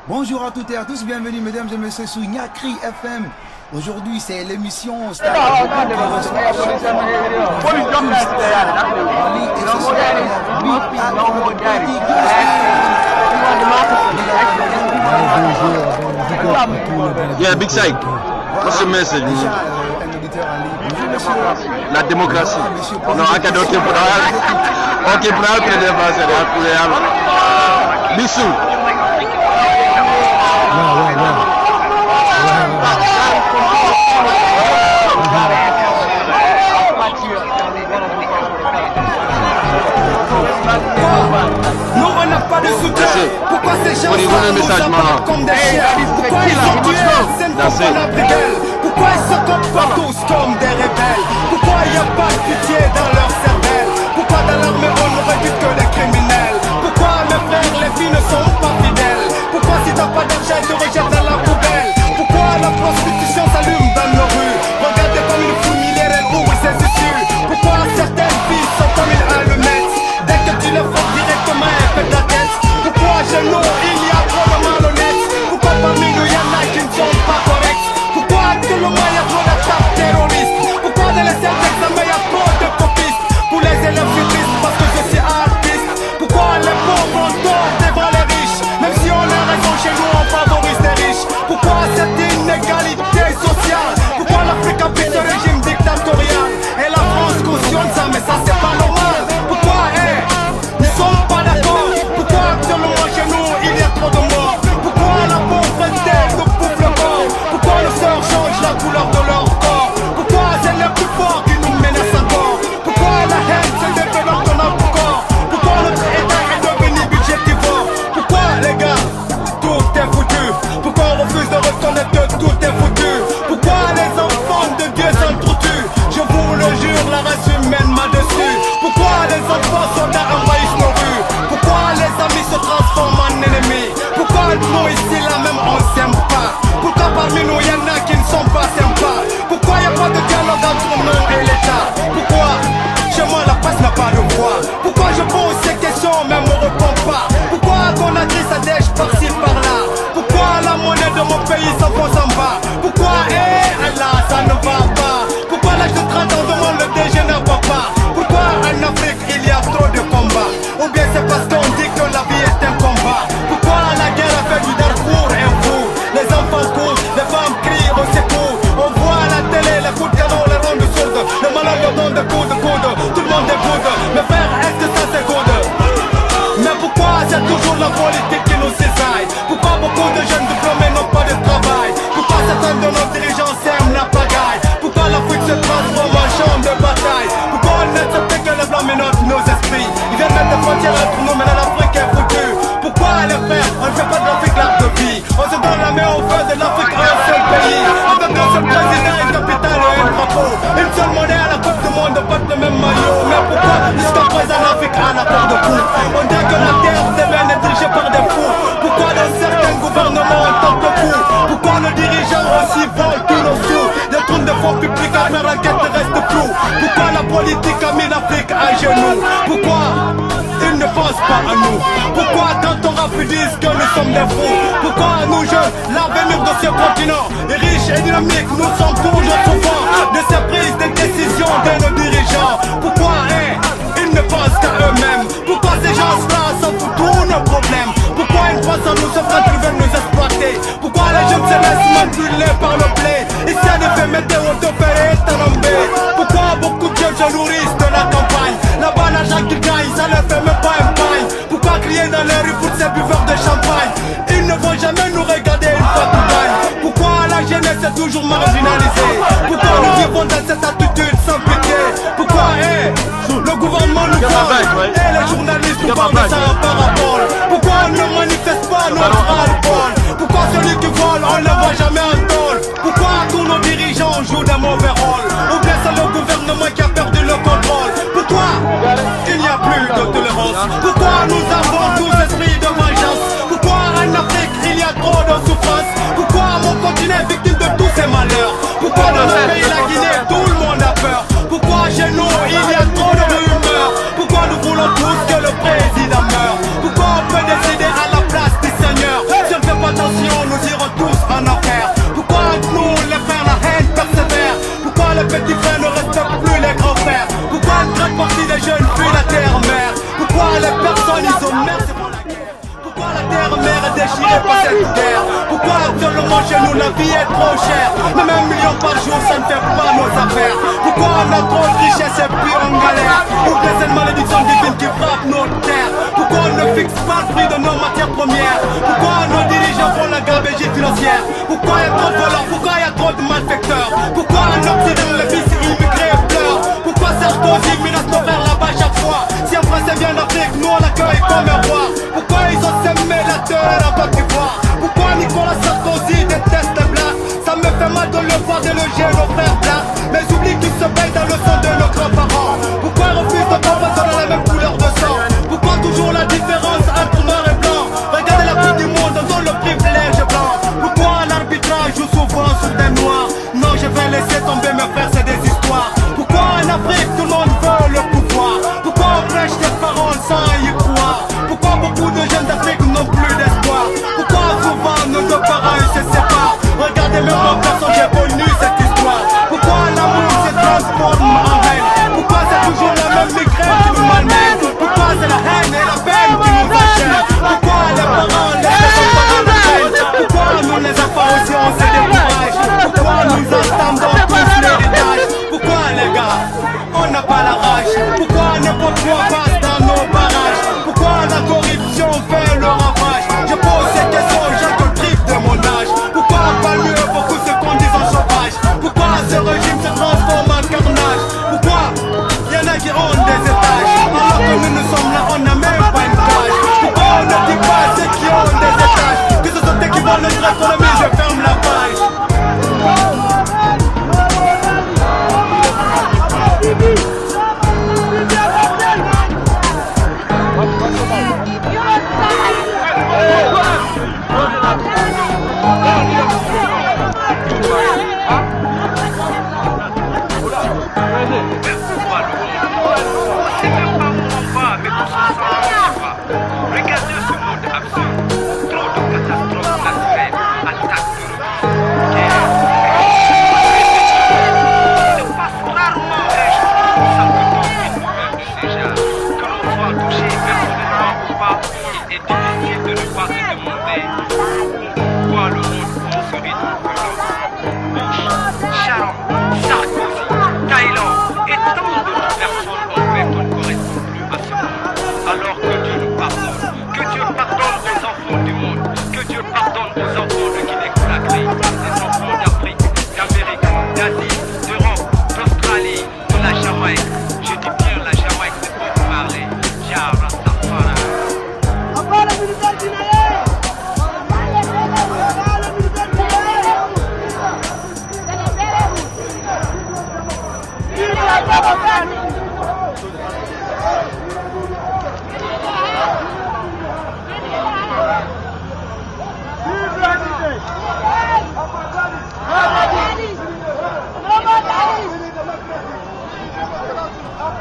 Bonjour à toutes et à tous, bienvenue mesdames et messieurs sur Nyakri FM. Aujourd'hui c'est l'émission Stade Yeah, big side. What's the message? La démocratie. Non, un cadeau qui est pour la. Ok, pour la prédéfense, Bissou. Nous on n'a pas de soutien. Pourquoi ces gens nous appellent comme des chiens? Pourquoi ils ont tué cette fois la plus belle? Pourquoi ils se comportent tous comme des rebelles? Pourquoi il n'y a pas de pitié dans leur cervelle? Pourquoi dans l'armée on ne recrute que des criminels? Pourquoi mes frères les filles ne sont pas fidèles? Pourquoi si t'as pas d'argent ils te rejettent dans la poubelle? Pourquoi la prostitution s'allume dans nos rues? Regardez comme une fourmilière elle ouvre ses issues. Pourquoi certaines filles sont comme une allumette? Dès que tu les frappes directement elles pètent la tête. Pourquoi chez nous il y a trop de malhonnêtes? Pourquoi parmi nous il y en a qui ne sont pas corrects? Pourquoi actuellement il y a trop d'attaques terroristes? Pourquoi dans les salles d'examen il y a trop de copistes? Pour les élèves je suis triste parce que je suis artiste. Pourquoi les pauvres ont tort devant les riches? Même si on a raison chez nous on favorise les riches. Pourquoi cette inégalité sociale? Pourquoi l'Afrique a pris ce régime dictatorial? Et la France cautionne ça mais ça c'est pas normal. Pourquoi ils sont pas d'accord? Pourquoi actuellement chez nous il y a trop de morts? Pourquoi la pauvreté nous bouffe le corps? Pourquoi nos sœurs changent la couleur de leur corps? Pourquoi c'est les plus forts qui nous menacent encore? Pourquoi la haine se développe dans notre corps? Pourquoi notre état est devenu budgétivore? Pourquoi les gars, tout est foutu? Pourquoi on refuse de reconnaître que tout est foutu? Pourquoi les enfants de Dieu s'entretuent? Je vous le jure, la race humaine m'a dessus. Pourquoi les enfants soldats envahissent nos rues? Pourquoi les amis se transforment en ennemis? Pourquoi nous ici là même on s'aime pas? Pourquoi parmi nous y'en a qui ne sont pas sympas? Pourquoi y a pas de dialogue entre nous et l'État? Pourquoi chez moi la passe n'a pas de voix? Pourquoi je pose ces questions mais on me répond pas? Pourquoi qu'on a dit ça dèche par-ci par-là? Pourquoi la monnaie de mon pays s'enfonce en bas? Pourquoi Allah ça ne va pas? Pourquoi l'âge de 30 ans demande le dégénère papa? Pourquoi en Afrique il y a trop de combats? Ou bien c'est parce qu'on dit que la vie est un combat? Pourquoi la guerre a fait du Darfour un fou? Les enfants courent, les femmes crient au secours. On voit à la télé les coups de canon, les rondes sourdes. Les malades leur donnent des coups de coude. Tout le monde est coude. Mais frère, est-ce que ça c'est good? Mais pourquoi c'est toujours la politique qui nous cisaille? Pourquoi beaucoup de jeunes diplômés n'ont pas de travail? Pourquoi certains de nos dirigeants sèment la pagaille? Pourquoi l'Afrique se transforme en champ de bataille? Pourquoi on accepte que les blancs menottent nos esprits? Ils viennent mettre des frontières entre nous, mais là l'Afrique est foutue. Pourquoi les frères, on ne fait pas de l'Afrique l'arbre de vie? On se donne la main au feu de l'Afrique un seul pays. Avec un seul président, une capitale et un drapeau. Une seule monnaie à la coupe du monde, on porte le même maillot. Mais pourquoi jusqu'à présent l'Afrique a la peur de coup? On dit que la terre devient dirigée par des fous. Pourquoi dans certains gouvernements on tente le coup? Pourquoi nos dirigeants aussi volent tous nos sous? Des trucs de fonds publics à faire l'enquête reste flou. Pourquoi la politique a mis l'Afrique à genoux? Pourquoi ils ne pensent pas à nous? Pourquoi tant on rapidise que nous sommes des fous? Pourquoi nous jeunes, l'avenir de ce continent est riche et dynamique, nous sommes toujours souvent de ces prises de décision de nos dirigeants? Pourquoi ils ne pensent qu'à eux-mêmes? Pourquoi ces gens-là s'en foutent tous nos problèmes? Pourquoi ils pensent à nous sauf quand ils veulent nous exploiter? Pourquoi les jeunes se laissent manipuler par le blé? Ici à des météo de faire étalambé. Pourquoi beaucoup de jeunes se nourrissent de la campagne? Là-bas l'argent qu'ils gagnent, ça ne fait même pas un pagne. Pourquoi crier dans les rues pour ces buveurs de champagne? Ils ne vont jamais nous regarder une fois qu'on gagne. Pourquoi la jeunesse est toujours marginalisée? Pourquoi nous vivons dans cette attitude sans pitié? Pourquoi le gouvernement nous vole et les journalistes nous parlent de ça en parabole? Pourquoi on ne manifeste pas notre ras-le-bol? Pourquoi celui qui vole on ne le voit jamais en tôle? Pourquoi tous nos dirigeants jouent d'un mauvais rôle? Ou bien c'est le gouvernement qui a perdu le contrôle? Pourquoi il n'y a plus de tolérance? Pourquoi nous avons tous esprit de vengeance? Pourquoi en Afrique il y a trop de souffrance? Pourquoi mon continent est victime de tous ces malheurs? Pourquoi dans notre pays la Guinée tout le monde a peur? Pourquoi chez nous il y a trop de rumeurs? Pourquoi nous voulons tous que le président meure? Pourquoi on peut décider déchirés par cette guerre? Pourquoi actuellement chez nous la vie est trop chère? Même 1 million par jour ça ne fait pas nos affaires. Pourquoi on a trop de richesse et puis on galère? Pourquoi cette malédiction divine qui frappe notre terre? Pourquoi on ne fixe pas le prix de nos matières premières? Pourquoi nos dirigeants font la gabegie financière? Pourquoi il y a trop de voleurs? Pourquoi il y a trop de malfecteurs? Pourquoi en Occident le vice immigré pleure? Pourquoi Sarkozy menace nos frères là-bas chaque fois? Si un Français vient d'Afrique, nous on l'accueille comme un roi. Pourquoi ils ont semé la terre en Côte d'Ivoire? Pourquoi Nicolas Sarkozy déteste les blacks? Ça me fait mal de le voir déloger nos frères blacks, mais j'oublie qu'ils se baignent dans le sang de nos grands-parents. Pourquoi ils refusent de comprendre dans la même couleur de sang? Pourquoi toujours la différence entre noir et blanc? Regardez la coupe du monde dans le privilège blanc. Pourquoi l'arbitrage joue souvent sur des noirs? Non, je vais laisser tomber mes frères, c'est des histoires. Pourquoi en Afrique tout le monde veut le pouvoir? Pourquoi on prêche des paroles sans y croire? Pourquoi beaucoup de jeunes d'Afrique n'ont plus d'espoir? Pourquoi souvent nos deux parents se séparent? Regardez même mon personne, j'ai connu cette histoire. Pourquoi l'amour se transforme en haine? Pourquoi c'est toujours la même migraine qui nous malmène? Pourquoi c'est la haine et la peine qui nous enchaînent? Pourquoi les parents laissent leurs parents de peine? Pourquoi nous les enfants aussi on se décourage? Pourquoi nous attendons tous l'héritage? Pourquoi les gars, on n'a pas la rage? Pourquoi n'importe quoi passe dans nos barrages? Pourquoi la corruption fait le ravage? Je pose ces questions aux gens qui tripent de mon âge. Pourquoi pas mieux beaucoup se conduisent en sauvage? Pourquoi ce régime se transforme en carnage? Pourquoi y'en a qui ont des étages alors que nous sommes là, on n'a même pas une cage? Pourquoi on ne dit pas ceux qui ont des étages que ce sont eux qui volent notre économie? Je ferme la page. Regardez ce monde absurde, trop de catastrophes naturelles, attaques il se passe rarement des choses simplement une nouvelle de ces gens. Que l'on soit touché personnellement ou pas, il est difficile de ne pas se demander pourquoi le monde prend ce rythme que Bush, Sharon, Sarkozy, Thaïlande et tant d'autres personnes ont fait qu'on ne correspond plus à ce monde. Alors que Dieu nous pardonne, que Dieu pardonne aux enfants du monde, que Dieu pardonne aux enfants de Guinée-Conakry, des enfants d'Afrique, d'Amérique, d'Asie, d'Europe, d'Australie, de la Jamaïque. Je dis bien la Jamaïque, c'est pour parler. Ya Rastafari.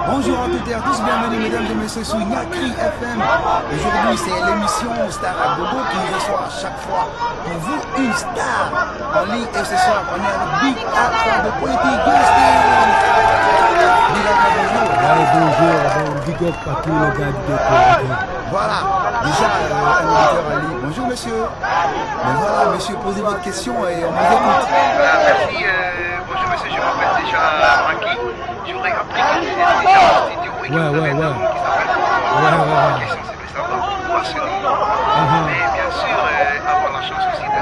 Bonjour à toutes et à tous, bienvenue mesdames et messieurs sur Nyakri FM. Aujourd'hui c'est l'émission Star à Gogo qui reçoit chaque fois pour vous une star en ligne. Et ce soir on est avec Big Alpha de Pointy Houston. Big Alpha, bonjour. Ouais, bonjour, big up à tous les gars de Voilà, déjà un auditeur en ligne. Bonjour monsieur. Mais voilà monsieur, posez votre question et on vous écoute. Merci, bonjour monsieur, je m'appelle déjà Raki. J'aurais appris que vous étiez déjà en studio et que vous avez un nom qui s'appelle Pourquoi. La question c'est de savoir pourquoi ce nom. Mais bien sûr, avoir la chance aussi de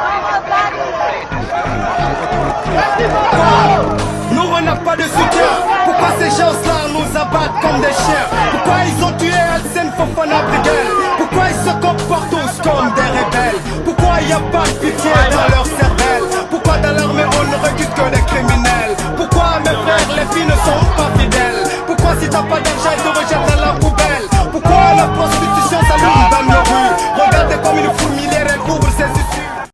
Nous on n'a pas de soutien. Pourquoi ces gens-là nous abattent comme des chiens? Pourquoi ils ont tué Alcine Fofana Briguel? Pourquoi ils se comportent tous comme des rebelles? Pourquoi il n'y a pas de pitié dans leur